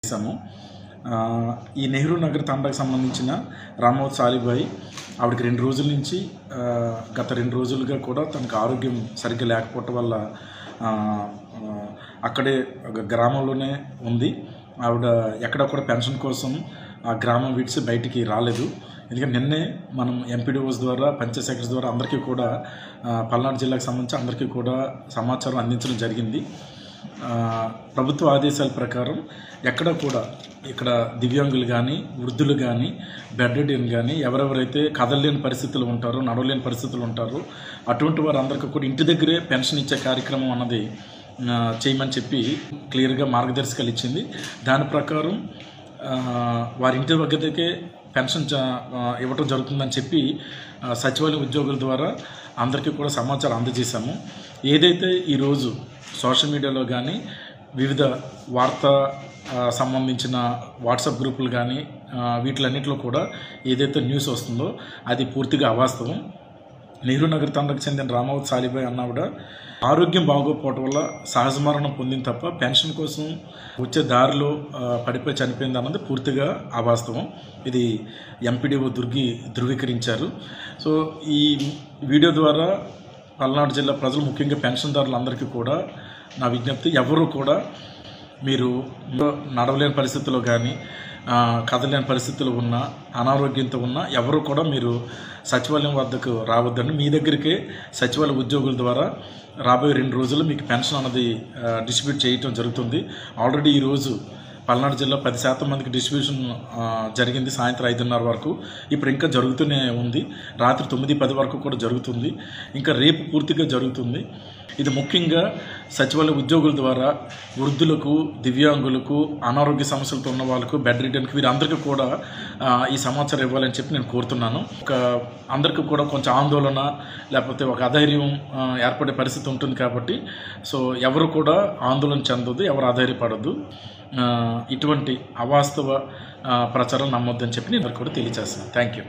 చేశాము. ఈ నెహ్రూ నగర్ తండాకు సంబంధించిన రామవత్ సాలిబాయి ఆవిడకి 2 రోజుల నుంచి గత 2 రోజులుగా కూడా తనకు ఆరోగ్యం సరిగ్గా లేకపోవటం వల్ల అక్కడే గ్రామంలోనే ఉంది. ఆవిడ ఎక్కడ కూడా పెన్షన్ కోసం ఆ గ్రామం విడిచి బయటికి రాలేదు. ఎందుకంటే నిన్నే మనం ఎంపీడీఓస్ ద్వారా పంచాయత్ సెక్రటరీస్ ద్వారా అందరికీ కూడా పల్నాడు జిల్లాకు సంబంధించి అందరికీ కూడా సమాచారం అందించడం జరిగింది. ప్రభుత్వ ఆదేశాల ప్రకారం ఎక్కడ కూడా ఇక్కడ దివ్యాంగులు కానీ వృద్ధులు కానీ బెడ్ రిడెన్ కానీ ఎవరెవరైతే కదలలేని పరిస్థితులు ఉంటారో నడవలేని పరిస్థితులు ఉంటారో అటువంటి వారందరికీ కూడా ఇంటి దగ్గరే పెన్షన్ ఇచ్చే కార్యక్రమం అన్నది చేయమని చెప్పి క్లియర్గా మార్గదర్శకాలు ఇచ్చింది. దాని ప్రకారం వారి ఇంటి దగ్గరకే పెన్షన్ ఇవ్వటం జరుగుతుందని చెప్పి సచివాలయ ఉద్యోగుల ద్వారా అందరికీ కూడా సమాచారం అందజేశాము. ఏదైతే ఈరోజు సోషల్ మీడియాలో కానీ వివిధ వార్తా సంబంధించిన వాట్సాప్ గ్రూపులు కానీ వీటిలన్నింటిలో కూడా ఏదైతే న్యూస్ వస్తుందో అది పూర్తిగా అవాస్తవం. నెహ్రూ నగర్ తండాకు చెందిన రామవత్ సాలిబాయి అన్నావిడ ఆరోగ్యం బాగోకపోవటం వల్ల సహజ మరణం పొందింది తప్ప పెన్షన్ కోసం వచ్చే దారిలో పడిపోయి చనిపోయింది అన్నది పూర్తిగా అవాస్తవం. ఇది ఎంపీడీఓ ధృవీకరించారు. సో ఈ వీడియో ద్వారా పల్నాడు జిల్లా ప్రజలు ముఖ్యంగా పెన్షన్దారులందరికీ కూడా నా విజ్ఞప్తి, ఎవరు కూడా మీరు నడవలేని పరిస్థితుల్లో కానీ కదలేని పరిస్థితులు ఉన్నా అనారోగ్యంతో ఉన్నా ఎవరు కూడా మీరు సచివాలయం వద్దకు రావద్దని మీ దగ్గరికే సచివాలయ ఉద్యోగుల ద్వారా రాబోయే 2 రోజుల్లో మీకు పెన్షన్ అన్నది డిస్ట్రిబ్యూట్ చేయటం జరుగుతుంది. ఆల్రెడీ ఈరోజు పల్నాడు జిల్లా 10% మందికి డిస్ట్రిబ్యూషన్ జరిగింది సాయంత్రం 5:30 వరకు. ఇప్పుడు ఇంకా జరుగుతూనే ఉంది. రాత్రి 9-10 వరకు కూడా జరుగుతుంది. ఇంకా రేపు పూర్తిగా జరుగుతుంది. ఇది ముఖ్యంగా సచివాలయ ఉద్యోగుల ద్వారా వృద్ధులకు దివ్యాంగులకు అనారోగ్య సమస్యలతో ఉన్న వాళ్ళకు బెడ్ రిడెన్కి వీరందరికీ కూడా ఈ సమాచారం ఇవ్వాలని చెప్పి నేను కోరుతున్నాను. అందరికీ కూడా కొంచెం ఆందోళన లేకపోతే ఒక అధైర్యం ఏర్పడే పరిస్థితి ఉంటుంది కాబట్టి సో ఎవరు కూడా ఆందోళన చెందొద్దు, ఎవరు అధైర్యపడద్దు. ఇటువంటి అవాస్తవ ప్రచారం నమ్మొద్దని చెప్పి నేను కూడా తెలియజేస్తున్నాను. Thank you.